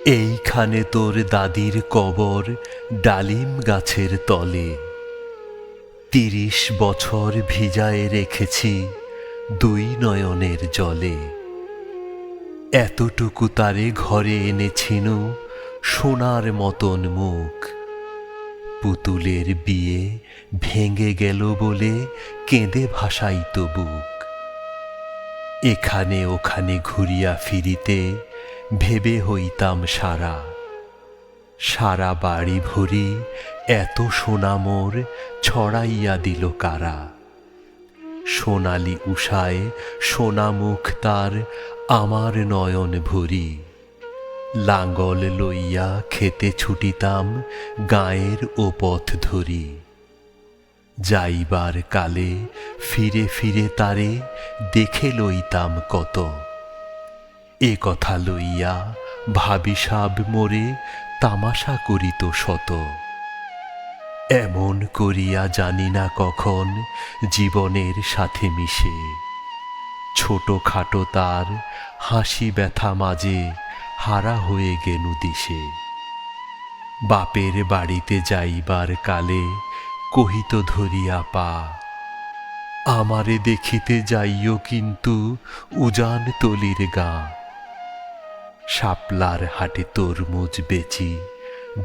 এইখানে তোর দাদির কবর ডালিম গাছের তলে। ৩০ বছর ভিজায়ে রেখেছি দুই নয়নের জলে। এতটুকু তারে ঘরে এনেছিনু সোনার মতন মুখ। পুতুলের বিয়ে ভেঙে গেল বলে কেঁদে ভাসাইত বুক। এখানে ওখানে ঘুরিয়া ফিরিতে ভেবে হইতাম সারা। সারা বাড়ি ভরি এত সোনা মোর ছড়াইয়া দিল কারা। সোনালি উষায় সোনা মুখ তার আমার নয়ন ভরি। লাঙ্গল লইয়া খেতে ছুটিতাম গাঁয়ের ও পথ ধরি। যাইবার কালে ফিরে ফিরে তারে দেখে লইতাম কত। এ কথা লইয়া ভাবিসাব মোরে তামাশা করিত শত। এমন করিয়া জানি না কখন জীবনের সাথে মিশে। ছোট খাটো তার হাসি ব্যথা মাঝে হারা হয়ে গেনু দিশে। বাপের বাড়িতে যাইবার কালে কহিত ধরিয়া পা, আমারে দেখিতে যাইও কিন্তু উজান তলির গাঁ। শাপলার হাটে তরমুজ বেচি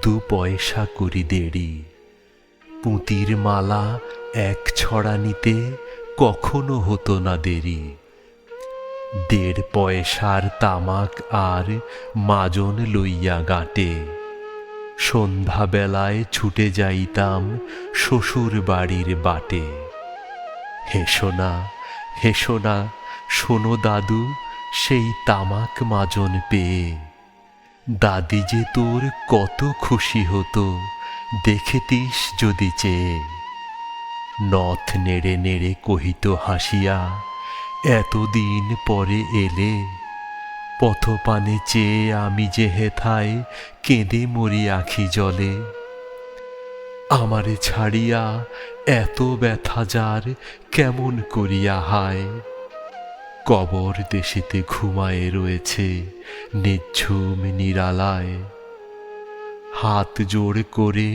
২ পয়সা করি দেড়ি। পুঁতির মালা ১ ছড়া নিতে কখনো হতো না দেরি। ১.৫ পয়সার তামাক আর মাজন লইয়া গাঁটে সন্ধ্যাবেলায় ছুটে যাইতাম শ্বশুর বাড়ির বাটে। হেসো না, হেসো না, শোনো দাদু সেই তামাক মাজন পেয়ে। দাদি যে তোর কত খুশি হতো দেখেতিস যদি চেয়ে। নথ নেড়ে নেড়ে কহিত হাসিয়া, এতদিন পরে এলে। পথপানে চেয়ে আমি যে হেথায় কেঁদে মরি আখি জলে। আমারে ছাড়িয়া এত ব্যথা যার কেমন করিয়া হায়। কবর দেশেতে ঘুমায়ে রয়েছে নিঝুম নিরালায়। হাত জোড় করে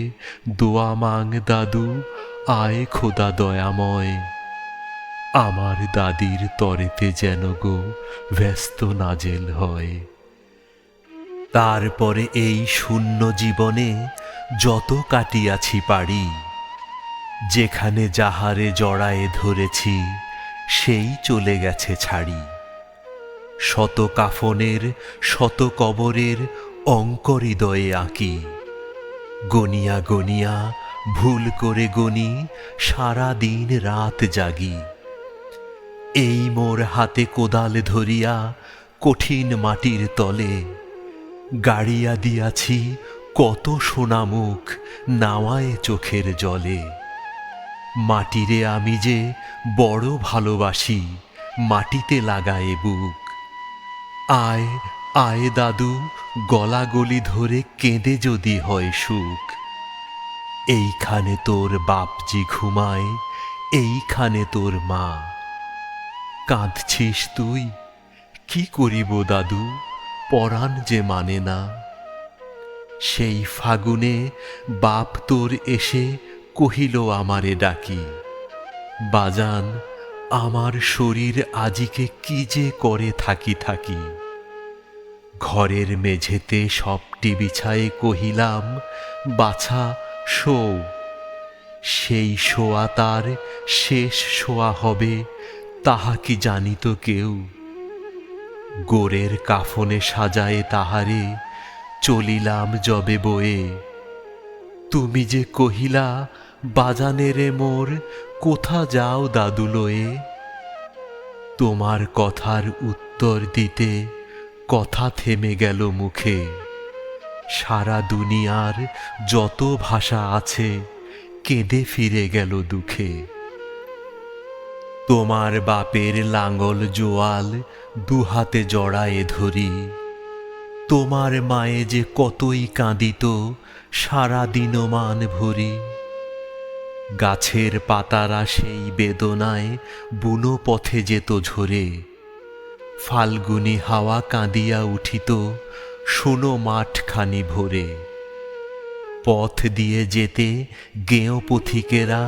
দোয়া মাং দাদু, আয় খোদা দয়াময়। আমার দাদির তরেতে যেন গো ব্যস্ত নাজেল হয়। তারপরে এই শূন্য জীবনে যত কাটিয়াছি পারি। যেখানে যাহারে জড়ায়ে ধরেছি সেই চলে গেছে ছাড়ি। শত কাফনের শত কবরের অঙ্ক হৃদয়ে আঁকি। গনিয়া গনিয়া ভুল করে গনি সারা দিন রাত জাগি। এই মোর হাতে কোদাল ধরিয়া কঠিন মাটির তলে গাড়িয়া দিয়াছি কত সোনামুখ নাওয়ায় চোখের জলে। মাটিরে আমি যে বড় ভালোবাসি মাটিতে লাগায়ে বুক। আয় আয় দাদু, গলাগলি ধরে কেঁদে যদি হয় সুখ। এইখানে তোর বাপজি ঘুমায়, এইখানে তোর মা। কাঁদছিস তুই? কি করিব দাদু, পরাণ যে মানে না। সেই ফাগুনে বাপ তোর এসে কহিল আমারে ডাকি, বাজান আমার শরীর আজিকে কি যে করে থাকি থাকি। ঘরের মেঝেতে সবটি বিছায়ে কহিলাম, বাছা শো। সেই শোয়া তার শেষ শোয়া হবে তাহা কি জানিত কেউ। গোরের কাফনে সাজায়ে তাহারে চলিলাম যবে বয়ে। তুমি যে কহিলা, বাজানেরে মোর কোথা যাও দাদু লয়ে। তোমার কথার উত্তর দিতে কথা থেমে গেল মুখে। সারা দুনিয়ার যত ভাষা আছে কেঁদে ফিরে গেল দুঃখে। তোমার বাপের লাঙ্গল জোয়াল ২ হাতে জড়ায়ে ধরি। তোমার মায়ে যে কতই কাঁদিত সারা দিনমান ভরি। গাছের পাতারা সেই বেদনায় বুনো পথে যেত ঝরে। ফাল্গুনী হাওয়া কাঁদিয়া উঠিত শুনো মাঠখানি ভরে। পথ দিয়ে যেতে গেঁয়ো পথিকেরা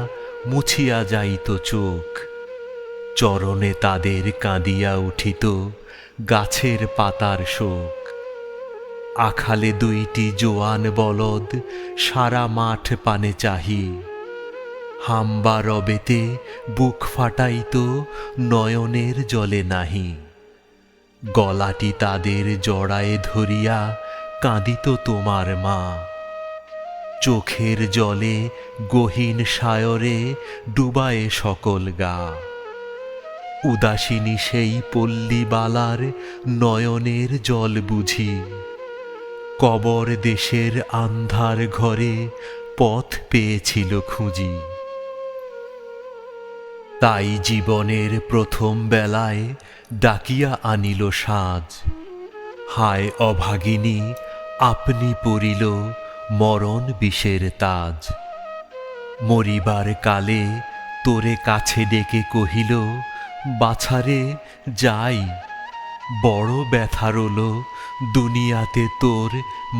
মুছিয়া যাইত চোখ, চরণে তাদের কাঁদিয়া উঠিত গাছের পাতার শোক। আখালে দুইটি জোয়ান বলদ সারা মাঠ পানে চাহি, হাম্বা রবেতে বুক ফাটাইত নয়নের জলে নাহি। গলাটি তাদের জড়ায়ে ধরিয়া কাঁদিত তোমার মা, চোখের জলে গহীন সায়রে ডুবায়ে সকল গা। উদাসিনী সেই পল্লীবালার নয়নের জল বুঝি, কবর দেশের আন্ধার ঘরে পথ পেয়েছিল খুঁজি। তাই জীবনের প্রথম বেলায় ডাকিয়া আনিল সাজ, হায় অভাগিনী আপনি পড়িল মরণ বিষের তাজ। মরিবার কালে তোরে কাছে ডেকে কহিল, বাছারে যাই, বড় ব্যথা রোল দুনিয়াতে তোর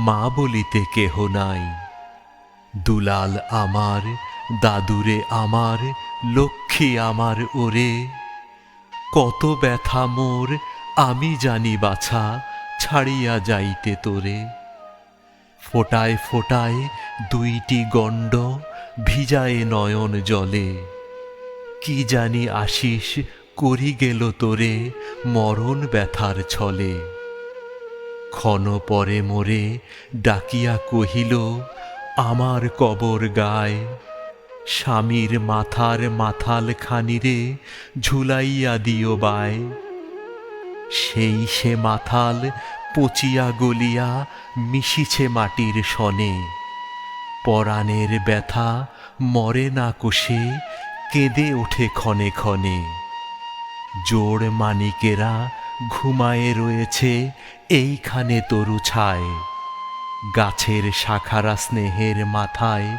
মা বলিতে কেহ নাই। দুলাল আমার, দাদুরে আমার, লক্ষ্মী আমার ওরে, কত ব্যথা মোর আমি জানি বাছা, ছাড়িয়া যাইতে তোরে। ফোটায় ফোটায় দুইটি গণ্ড ভিজায়ে নয়ন জলে, কি জানি আশিস করি গেল তোরে মরণ ব্যথার ছলে। ক্ষণ পরে মোরে ডাকিয়া কহিল, আমার কবর গায়, স্বামীর মাথার মাথাল খানিরে ঝুলাইয়া দিও বায়। সেই সে মাথাল পচিয়া গলিয়া মিশিছে মাটির সনে, পরাণের ব্যথা মরে না কোষে কেঁদে ওঠে ক্ষণে ক্ষণে। জোড় মানিকেরা ঘুমায়ে রয়েছে এইখানে তরু ছায়, গাছের শাখারা স্নেহের মাথায়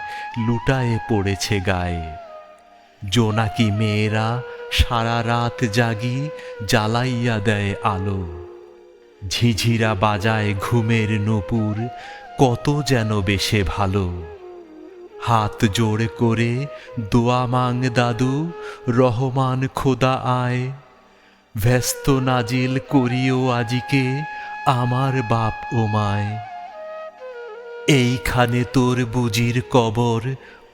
লুটায়ে পড়েছে গায়ে। জোনাকি মেয়েরা সারা রাত জাগি জ্বালাইয়া দেয় আলো, ঝিঝিরা বাজায় ঘুমের নূপুর কত যেন বেশে ভালো। হাত জোড় করে দোয়া মাং দাদু, রহমান খোদা আয়, ব্যস্ত নাজিল করিও আজিকে আমার বাপ ও মায়। এইখানে তোর বুজির কবর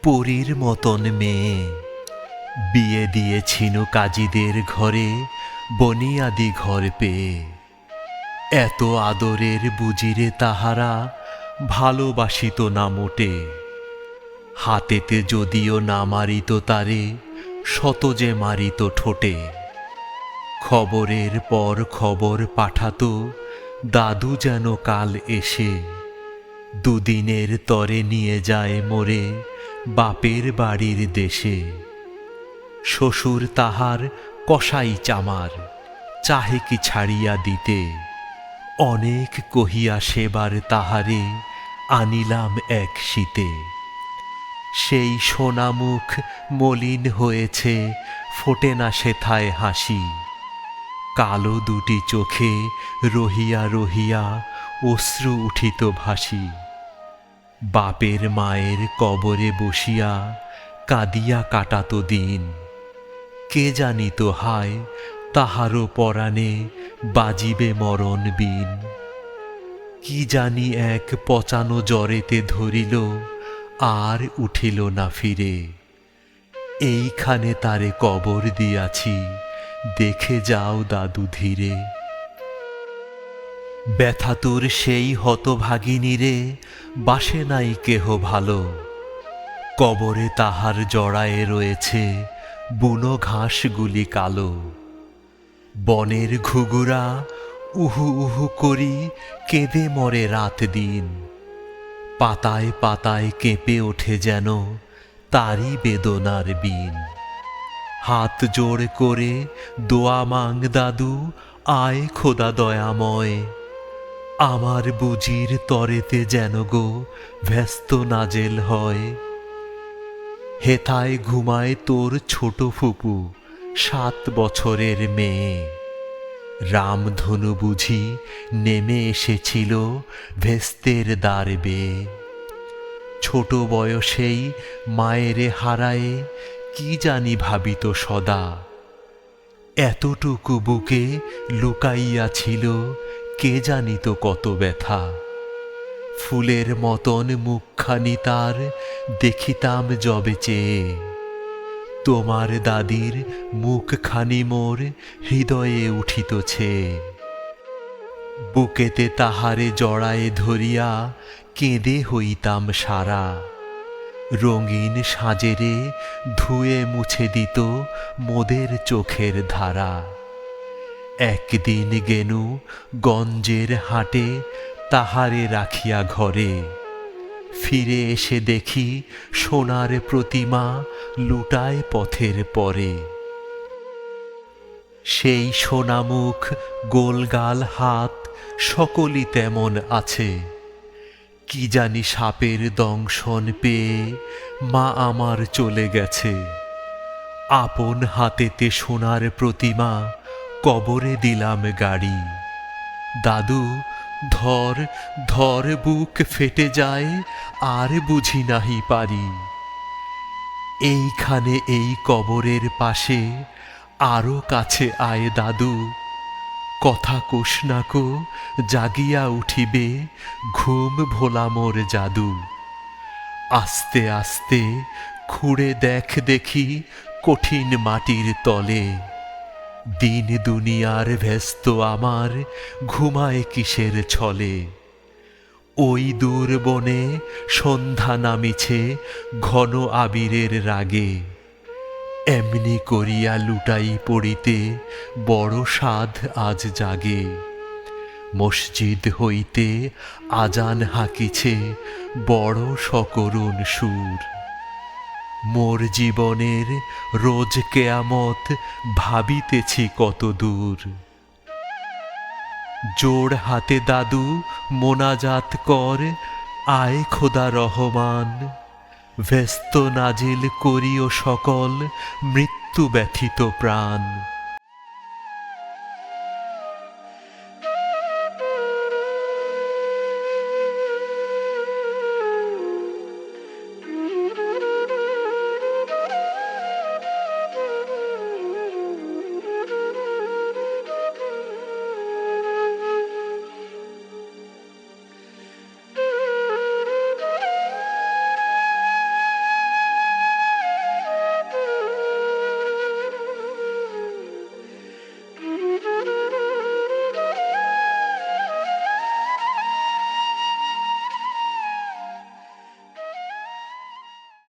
পরীর মতন মেয়ে, বিয়ে দিয়েছিল কাজীদের ঘরে বনিয়াদি ঘর পেয়ে। এত আদরের বুজিরে তাহারা ভালোবাসিত না মোটে, হাতেতে যদিও না মারিত তারে শত যে মারিত ঠোঁটে। খবরের পর খবর পাঠাতো দাদু যেন কাল এসে, দুদিনের তরে নিয়ে যায় মোরে বাপের বাড়ির দেশে। শ্বশুর তাহার কসাই চামার, চাহে কি ছাড়িয়া দিতে, অনেক কহিয়া সেবার তাহারে আনিলাম এক শীতে। সেই সোনামুখ মলিন হয়েছে, ফোটে না সেথায় হাসি, কালো দুটি চোখে রহিয়া রহিয়া অশ্রু উঠিত ভাসি। বাপের মায়ের কবরে বসিয়া কাঁদিয়া কাটাতো দিন, কে জানিত হায় তাহারও পরাণে বাজিবে মরণ বিন। কি জানি এক পচানো জ্বরেতে ধরিল, আর উঠিল না ফিরে। এইখানে তারে কবর দিয়াছি, দেখে যাও দাদু ধীরে। ব্যথা তোর সেই হতভাগিনীরে বাসে নাই কেহ ভালো, কবরে তাহার জড়ায়ে রয়েছে বুনো ঘাসগুলি কালো। বনের ঘুঘুরা উহু উহু করি কেঁদে মরে রাত দিন, পাতায় পাতায় কেঁপে ওঠে যেন তারই বেদনার বিন। হাত জোড় করে দোয়া মাং দাদু, আয় খোদা দয়াময়, আমার বুজির তরেতে যেন গো ব্যস্ত নাজেল হয়। হেথায় ঘুমায় তোর ছোট ফুপু 7 বছরের মেয়ে, রামধনু বুঝি নেমে এসেছিল ভেস্তের দ্বার বেয়ে। ছোট বয়সেই মায়েরে হারায়ে কি জানি ভাবিত সদা, এতটুকু বুকে লুকাইয়া ছিল কে জানিত কত ব্যথা। ফুলের মতন মুখখানি তার দেখিতাম যবে চেয়ে, তোমার দাদির মুখখানি মোর হৃদয়ে উঠিতছে। বুকেতে তাহারে জড়ায়ে ধরিয়া কেঁদে হইতাম সারা, রঙিন সাজেরে ধুয়ে মুছে দিত মোদের চোখের ধারা। একদিন গেনু গঞ্জের হাটে তাহারে রাখিয়া ঘরে, ফিরে এসে দেখি সোনার প্রতিমা লুটায় পথের পরে। সেই সোনামুখ গোলগাল হাত সকলই তেমন আছে, কি জানি সাপের দংশন পেয়ে মা আমার চলে গেছে। আপন হাতেতে সোনার প্রতিমা কবরে দিলাম গাড়ি। দাদু ধর ধর, বুক ফেটে যায় আর বুঝি নাহি পারি। এইখানে এই কবরের পাশে আরো কাছে আয় দাদু, কথা কোষ নাকো জাগিয়া উঠিবে ঘুম ভোলা মোর জাদু। আস্তে আস্তে খুঁড়ে দেখ দেখি কঠিন মাটির তলে, দিন দুনিয়ার ব্যস্ত আমার ঘুমায় কিসের ছলে। ওই দূর বনে সন্ধ্যা নামিছে ঘন আবিরের রাগে, এমনি করিয়া লুটাই পড়িতে বড় সাধ আজ জাগে। মসজিদ হইতে আজান হাকিছে বড় সকরুণ সুর, মোর জীবনের রোজ কেয়ামত ভাবিতেছি কত দূর। জোড় হাতে দাদু মোনাজাত কর, আয় খোদা রহমান, ব্যস্ত নাজিল করিও সকল মৃত্যু ব্যথিত প্রাণ।